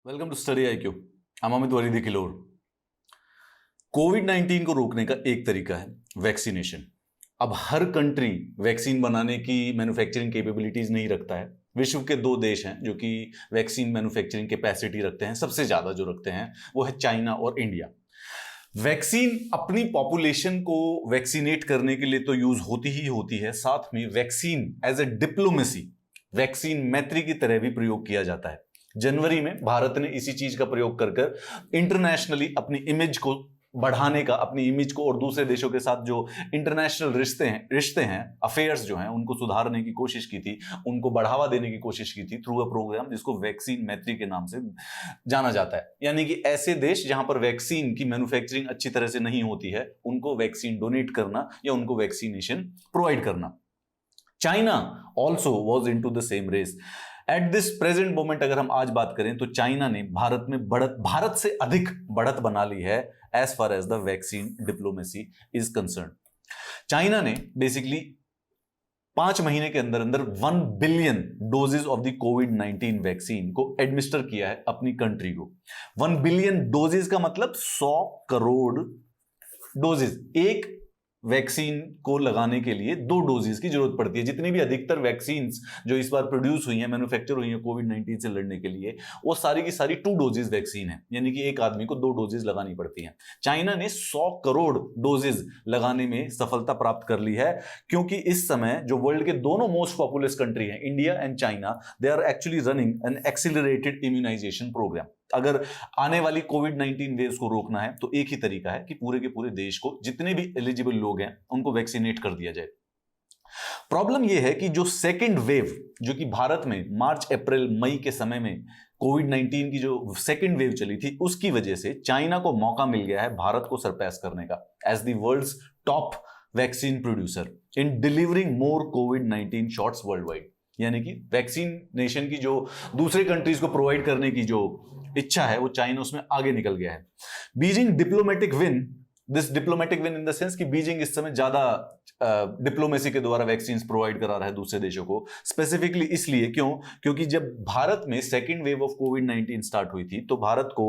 Welcome to study IQ। I'm Amit वरीदी किलोर। कोविड-19 को रोकने का एक तरीका है वैक्सीनेशन। अब हर कंट्री वैक्सीन बनाने की मैन्युफैक्चरिंग कैपेबिलिटीज नहीं रखता है। विश्व के दो देश हैं जो कि वैक्सीन मैन्युफैक्चरिंग कैपेसिटी रखते हैं, सबसे ज्यादा जो रखते हैं वो है चाइना और इंडिया। वैक्सीन अपनी पॉपुलेशन को वैक्सीनेट करने के लिए तो यूज होती ही होती है, साथ में vaccine as a diplomacy, vaccine Maitri की तरह भी प्रयोग किया जाता है। जनवरी में भारत ने इसी चीज का प्रयोग कर कर इंटरनेशनली अपनी इमेज को बढ़ाने का, अपनी इमेज को और दूसरे देशों के साथ जो इंटरनेशनल रिश्ते हैं, अफेयर्स जो हैं, उनको सुधारने की कोशिश की थी, उनको बढ़ावा देने की कोशिश की थी थ्रू अ प्रोग्राम जिसको वैक्सीन मैत्री के नाम से जाना जाता है। यानी कि ऐसे देश जहां पर वैक्सीन की मैन्युफैक्चरिंग अच्छी तरह से नहीं होती है, उनको वैक्सीन डोनेट करना या उनको वैक्सीनेशन प्रोवाइड करना। China also was in to the same race. At this present moment अगर हम आज बात करें तो चाइना ने भारत से अधिक बढ़त बना ली है as far as the vaccine diplomacy is concern. China ने बेसिकली 5 महीने के अंदर अंदर 1 बिलियन डोजेज ऑफ द कोविड-19 वैक्सीन को एडमिनिस्टर किया है अपनी कंट्री को। 1 बिलियन डोजेज का मतलब 100 करोड़ डोजेज। एक वैक्सीन को लगाने के लिए 2 डोजेस की जरूरत पड़ती है। जितनी भी अधिकतर वैक्सीन जो इस बार प्रोड्यूस हुई हैं, मैन्युफैक्चर हुई हैं कोविड-19 से लड़ने के लिए, वो सारी की सारी 2 डोजेस वैक्सीन है, यानी कि एक आदमी को 2 डोजेस लगानी पड़ती हैं। चाइना ने 100 करोड़ डोजेस लगाने में सफलता प्राप्त कर ली है, क्योंकि इस समय जो वर्ल्ड के दोनों मोस्ट पॉपुलस कंट्री हैं, India and China, they are actually running an accelerated immunization programme. अगर आने वाली कोविड-19 वेव्स को रोकना है तो एक ही तरीका है कि पूरे के पूरे देश को, जितने भी एलिजिबल लोग हैं, उनको वैक्सीनेट कर दिया जाए। प्रॉब्लम यह है कि जो सेकेंड वेव, जो कि भारत में मार्च अप्रैल मई के समय में कोविड-19 की जो सेकेंड वेव चली थी, उसकी वजह से चाइना को मौका मिल गया है भारत को सरपास करने का as the world's top vaccine producer in delivering more कोविड-19 शॉट्स वर्ल्ड वाइड। यानी कि वैक्सीनेशन की जो दूसरे कंट्रीज को प्रोवाइड करने की जो इच्छा है, वो चाइना उसमें आगे निकल गया है। Beijing diplomatic win, this diplomatic win in the sense कि बीजिंग इस समय ज्यादा डिप्लोमेसी के द्वारा वैक्सीन प्रोवाइड करा रहा है दूसरे देशों को। स्पेसिफिकली इसलिए क्योंकि जब भारत में second wave of covid start हुई थी तो भारत को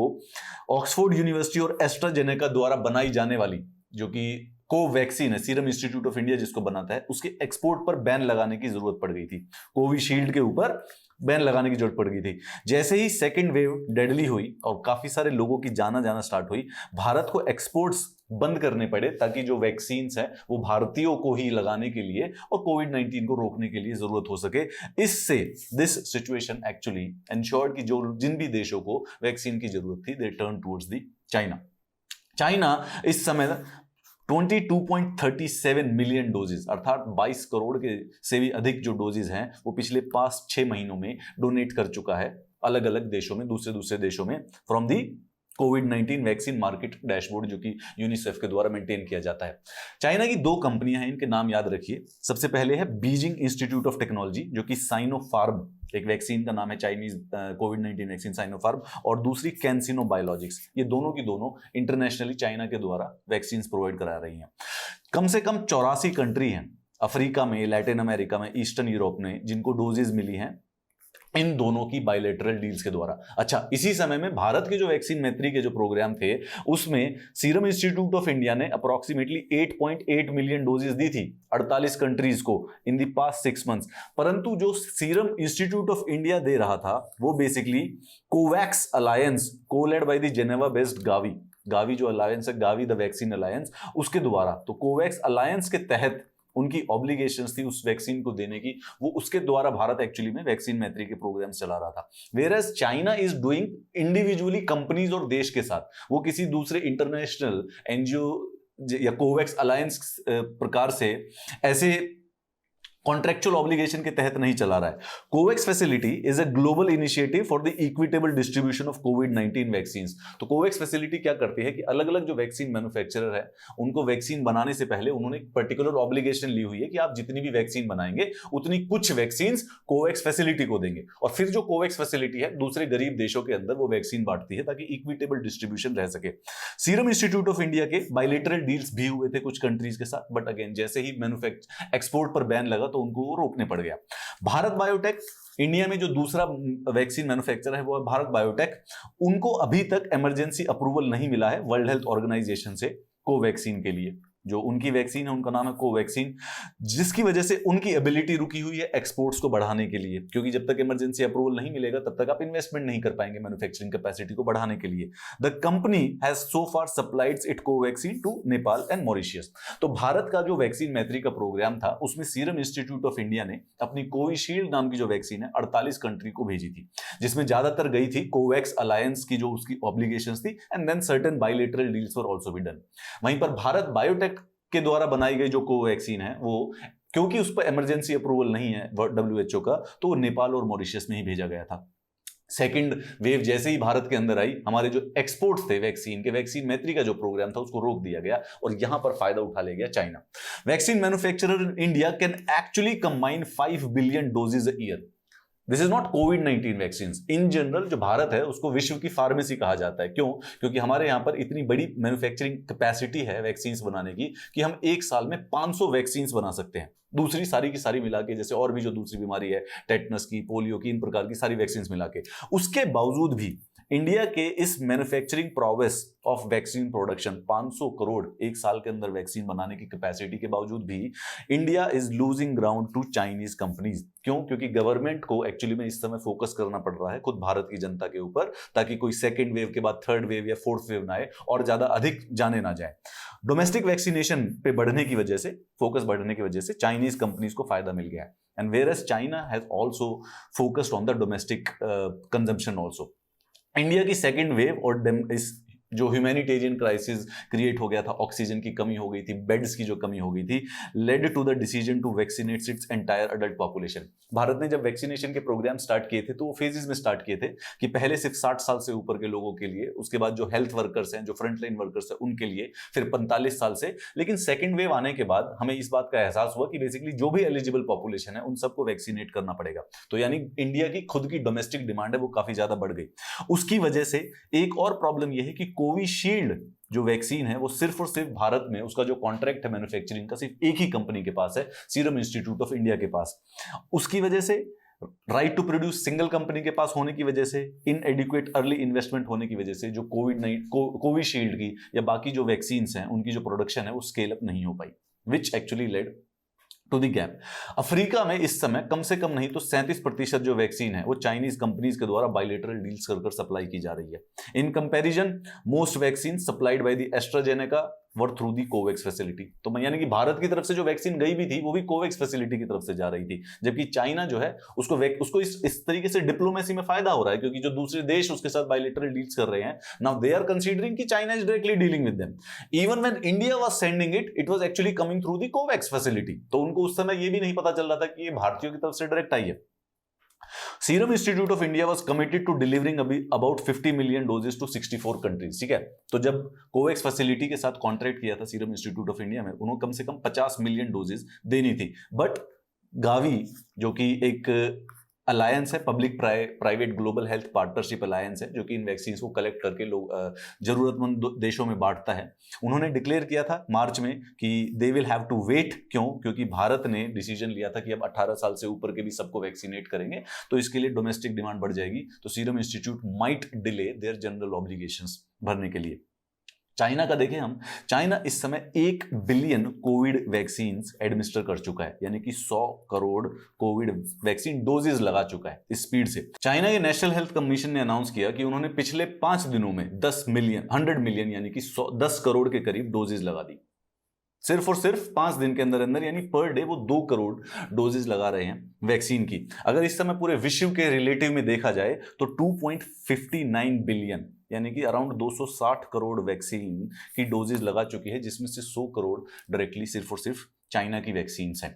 ऑक्सफोर्ड यूनिवर्सिटी और एस्ट्राजेनेका द्वारा बनाई जाने वाली जो कि कोवैक्सीन है, सीरम इंस्टीट्यूट ऑफ इंडिया जिसको बनाता है, उसके एक्सपोर्ट पर बैन लगाने की जरूरत पड़ गई थी। कोविशील्ड के ऊपर बैन लगाने की जरूरत पड़ गई थी। जैसे ही सेकेंड वेव डेडली हुई और काफी सारे लोगों की जाना स्टार्ट हुई, भारत को एक्सपोर्ट्स बंद करने पड़े ताकि जो वैक्सीन्स हैं वो भारतीयों को ही लगाने के लिए और कोविड-19 को रोकने के लिए जरूरत हो सके। इससे दिस सिचुएशन एक्चुअली एंश्योर्ड कि जो जिन भी देशों को वैक्सीन की जरूरत थी, they turn towards the China इस समय 22.37 मिलियन डोजेज अर्थात 22 करोड़ के से भी अधिक जो डोजेज हैं वो पिछले 5-6 महीनों में डोनेट कर चुका है अलग अलग देशों में, दूसरे देशों में, from the covid vaccine market dashboard जो कि यूनिसेफ के द्वारा मेंटेन किया जाता है। चाइना की 2 कंपनियां हैं, इनके नाम याद रखिए। सबसे पहले है बीजिंग इंस्टीट्यूट ऑफ टेक्नोलॉजी जो कि साइनोफार्म, एक वैक्सीन का नाम है चाइनीज कोविड-19 वैक्सीन साइनोफार्म, और दूसरी कैंसिनो बायोलॉजिक्स। ये दोनों की दोनों इंटरनेशनली चाइना के द्वारा वैक्सीन प्रोवाइड करा रही हैं। कम से कम 84 कंट्री हैं अफ्रीका में, लैटिन अमेरिका में, ईस्टर्न यूरोप में, जिनको डोजेज मिली हैं इन दोनों की बायलैटरल डील्स के द्वारा। अच्छा, इसी समय में भारत के जो वैक्सीन मैत्री के जो प्रोग्राम थे उसमें सीरम इंस्टीट्यूट ऑफ इंडिया ने अप्रोक्सीमेटली 8.8 मिलियन डोजेस दी थी 48 कंट्रीज को इन द पास्ट 6 मंथ्स। परंतु जो सीरम इंस्टीट्यूट ऑफ इंडिया दे रहा था वो basically COVAX alliance, co-led by the Geneva based GAVI जो अलायंस है, गावी द वैक्सीन अलायंस, उसके द्वारा, तो कोवैक्स अलायंस के तहत उनकी ऑब्लिगेशंस थी उस वैक्सीन को देने की, वो उसके द्वारा भारत एक्चुअली में वैक्सीन मैत्री के प्रोग्राम चला रहा था। Whereas China is doing individually companies और देश के साथ, वो किसी दूसरे इंटरनेशनल एनजीओ या कोवैक्स अलायंस प्रकार से ऐसे कॉन्ट्रेक्चुअल ऑब्लिगेशन के तहत नहीं चला रहा है। Covax facility is a global initiative for the equitable distribution of covid vaccines. तो कोवैक्स फैसिलिटी क्या करती है कि अलग अलग जो वैक्सीन मैन्युफैक्चरर है उनको वैक्सीन बनाने से पहले उन्होंने एक पर्टिकुलर ऑब्लिगेशन ली हुई है कि आप जितनी भी वैक्सीन बनाएंगे उतनी कुछ वैक्सीन कोवैक्स फैसिलिटी को देंगे, और फिर जो कोवैक्स फैसिलिटी है दूसरे गरीब देशों के अंदर वो वैक्सीन बांटती है ताकि इक्विटेबल डिस्ट्रीब्यूशन रह सके। सीरम इंस्टीट्यूट ऑफ इंडिया के बायलैटरल डील्स भी हुए थे कुछ कंट्रीज के साथ, बट अगेन जैसे ही एक्सपोर्ट पर बैन लगा तो उनको वो रोकने पड़ गया। भारत बायोटेक, इंडिया में जो दूसरा वैक्सीन मैन्युफैक्चरर है वो है भारत बायोटेक। उनको अभी तक इमरजेंसी अप्रूवल नहीं मिला है वर्ल्ड हेल्थ ऑर्गेनाइजेशन से कोवैक्सीन के लिए। जो उनकी वैक्सीन है उनका नाम है कोवैक्सीन, जिसकी वजह से उनकी एबिलिटी रुकी हुई है एक्सपोर्ट्स को बढ़ाने के लिए, क्योंकि जब तक इमरजेंसी अप्रूवल नहीं मिलेगा तब तक आप इन्वेस्टमेंट नहीं कर पाएंगे मैन्युफैक्चरिंग कैपेसिटी को बढ़ाने के लिए। The company has so far supplied it Covaxin to Nepal and Mauritius. तो भारत का जो वैक्सीन मैत्री का प्रोग्राम था उसमें सीरम इंस्टीट्यूट ऑफ इंडिया ने अपनी कोविशील्ड नाम की जो वैक्सीन है 48 कंट्री को भेजी थी, जिसमें ज्यादातर गई थी कोवैक्स अलायंस की जो उसकी ऑब्लिगेशंस थी, and then certain bilateral deals were also be done. वहीं पर भारत बायोटेक के द्वारा बनाई गई जो कोवैक्सीन है वो, क्योंकि उस पर इमरजेंसी अप्रूवल नहीं है WHO का, तो वो नेपाल और मॉरिशस में ही भेजा गया था। सेकंड वेव जैसे ही भारत के अंदर आई, हमारे जो एक्सपोर्ट्स थे वैक्सीन के, वैक्सीन मैत्री का जो प्रोग्राम था उसको रोक दिया गया और यहां पर फायदा उठा ले गया China. Vaccine manufacturer in India can actually combine 5 billion doses a year. This is not कोविड-19 वैक्सीन। इन जनरल जो भारत है उसको विश्व की फार्मेसी कहा जाता है। क्यों? क्योंकि हमारे यहां पर इतनी बड़ी मैन्युफैक्चरिंग कैपेसिटी है वैक्सीन बनाने की कि हम एक साल में 500 वैक्सीन बना सकते हैं। दूसरी सारी की सारी मिला के, जैसे और भी जो दूसरी बीमारी है, टेटनस की, पोलियो की, इन प्रकार की सारी वैक्सीन मिला के। उसके बावजूद भी इंडिया के इस manufacturing progress of vaccine production 500 crore एक साल के अंदर वैक्सीन बनाने की कैपेसिटी के बावजूद भी India is losing ground to Chinese companies. क्यों? क्योंकि गवर्नमेंट को एक्चुअली में इस समय फोकस करना पड़ रहा है खुद भारत की जनता के ऊपर, ताकि कोई सेकेंड वेव के बाद थर्ड वेव या फोर्थ वेव ना आए और ज्यादा अधिक जाने ना जाए। डोमेस्टिक वैक्सीनेशन पे बढ़ने की वजह से, फोकस बढ़ने की वजह से चाइनीज कंपनीज को फायदा मिल गया है। And whereas China has also focused on the domestic consumption also. India की सेकेंड वेव और इस जो ह्यूमैनिटेरियन क्राइसिस क्रिएट हो गया था, ऑक्सीजन की कमी हो गई थी, बेड्स की जो कमी हो गई थी, led to the decision to vaccinate its entire adult population. Bharat ने जब वैक्सीनेशन के प्रोग्राम स्टार्ट किए थे तो वो फेजेस में स्टार्ट किए थे कि पहले सिर्फ 60 साल से ऊपर के लोगों के लिए, उसके बाद जो हेल्थ वर्कर्स हैं, जो फ्रंटलाइन वर्कर्स हैं उनके लिए, फिर 45 साल से। लेकिन सेकेंड वेव आने के बाद हमें इस बात का एहसास हुआ कि बेसिकली जो भी एलिजिबल पॉपुलेशन है उन सबको वैक्सीनेट करना पड़ेगा। तो यानी इंडिया की खुद की डोमेस्टिक डिमांड है वो काफी ज्यादा बढ़ गई। उसकी वजह से एक और प्रॉब्लम यह है कि कोविशील्ड जो वैक्सीन है वो सिर्फ और सिर्फ भारत में, उसका जो कॉन्ट्रैक्ट है मैन्युफैक्चरिंग का, सिर्फ एक ही कंपनी के पास है, सीरम इंस्टीट्यूट ऑफ इंडिया के पास। उसकी वजह से right to produce single company के पास होने की वजह से, इनएडिक्वेट अर्ली इन्वेस्टमेंट होने की वजह से, जो कोविशील्ड की या बाकी जो वैक्सीन हैं उनकी जो प्रोडक्शन है वो स्केल अप नहीं हो पाई, which actually led to the gap. Africa में इस समय कम से कम नहीं तो 37% जो वैक्सीन है वो चाइनीज कंपनीज के द्वारा बायलैटरल डील्स कर सप्लाई की जा रही है। In comparison most vaccine supplied by the AstraZeneca were through the Covax facility. तो यानी कि भारत की तरफ से जो वैक्सीन गई भी थी वो भी कोवैक्स फैसिलिटी की तरफ से जा रही थी, जबकि चाइना जो है उसको इस तरीके से डिप्लोमेसी में फायदा हो रहा है, क्योंकि जो दूसरे देश उसके साथ बायलैटरल डील्स कर रहे हैं, नाउ दे आर कंसीडरिंग कि China is directly dealing with them. Even when India was sending it was actually coming through the Covax facility. तो उनको उस समय ये भी नहीं पता चल रहा था कि ये भारतीयों की तरफ से डायरेक्ट आई है। Serum Institute of India was committed to delivering about 50 million doses to 64 countries. ठीक है, तो जब कोवैक्स फैसिलिटी के साथ कॉन्ट्रैक्ट किया था सीरम इंस्टीट्यूट ऑफ इंडिया में, उन्होंने कम से कम 50 मिलियन डोजेस देनी थी। बट गावी जो कि एक अलायंस है, public private global health partnership alliance है, जो कि इन वैक्सीन को कलेक्ट करके लोग जरूरतमंद देशों में बांटता है, उन्होंने डिक्लेयर किया था मार्च में कि they will have to wait. क्यों? क्योंकि भारत ने डिसीजन लिया था कि अब 18 साल से ऊपर के भी सबको वैक्सीनेट करेंगे, तो इसके लिए डोमेस्टिक डिमांड बढ़ जाएगी, तो Serum Institute might delay their general obligations भरने के लिए। चाइना का देखें हम, चाइना इस समय 1 बिलियन कोविड वैक्सीन एडमिनिस्टर कर चुका है, यानी कि 100 करोड़ कोविड वैक्सीन डोजेज लगा चुका है इस स्पीड से। चाइना के नेशनल हेल्थ कमीशन ने अनाउंस किया कि उन्होंने पिछले 5 दिनों में 100 मिलियन यानी कि 10 करोड़ के करीब डोजेज लगा दी, सिर्फ और सिर्फ 5 दिन के अंदर अंदर, यानी पर डे वो 2 करोड़ डोजेज लगा रहे हैं वैक्सीन की। अगर इस समय पूरे विश्व के रिलेटिव में देखा जाए तो 2.59 बिलियन यानी कि अराउंड 260 करोड़ वैक्सीन की डोजेज लगा चुकी है, जिसमें से 100 करोड़ डायरेक्टली सिर्फ और सिर्फ चाइना की वैक्सीन है।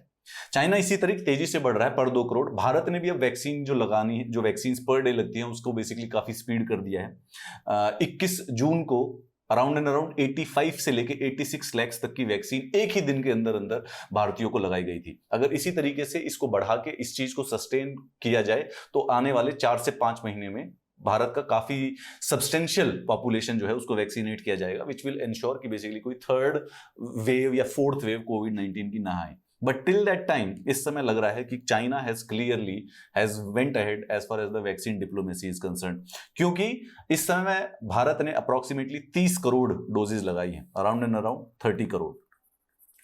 चाइना इसी तरीके तेजी से बढ़ रहा है, पर 2 करोड़। भारत ने भी अब वैक्सीन जो लगानी है, जो वैक्सीन पर डे लगती है, उसको बेसिकली काफी स्पीड कर दिया है। 21 जून को अराउंड 85 से लेके 86 लाख तक की वैक्सीन एक ही दिन के अंदर अंदर भारतीयों को लगाई गई थी। अगर इसी तरीके से इसको बढ़ा के इस चीज को सस्टेन किया जाए तो आने वाले 4 से 5 महीने में भारत का काफी सब्सटेंशियल पॉपुलेशन जो है उसको वैक्सीनेट किया जाएगा, विच विल इंश्योर कि बेसिकली कोई थर्ड वेव या फोर्थ वेव कोविड-19 की ना आए। बट टिल दैट टाइम इस समय लग रहा है कि China has clearly has went ahead as far as the vaccine diplomacy is concern, क्योंकि इस समय भारत ने अप्रोक्सीमेटली 30 करोड़ डोजेज लगाई हैं, अराउंड एंड अराउंड 30 करोड़,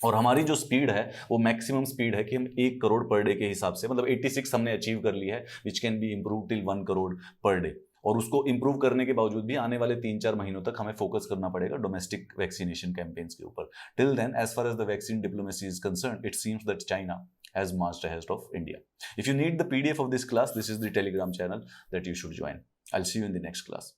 और हमारी जो स्पीड है वो मैक्सिमम स्पीड है कि हम 1 करोड़ पर डे के हिसाब से, मतलब 86 हमने अचीव कर ली है, which can be improve till 1 crore per day. और उसको इंप्रूव करने के बावजूद भी आने वाले 3-4 महीनों तक हमें फोकस करना पड़ेगा डोमेस्टिक वैक्सीनेशन कैंपेन्स के ऊपर। Till then, as far as the vaccine diplomacy is concern, it seems that China has marched ahead of India. If you need the PDF of this class, this is the Telegram channel that you should join. I'll see you in the next class.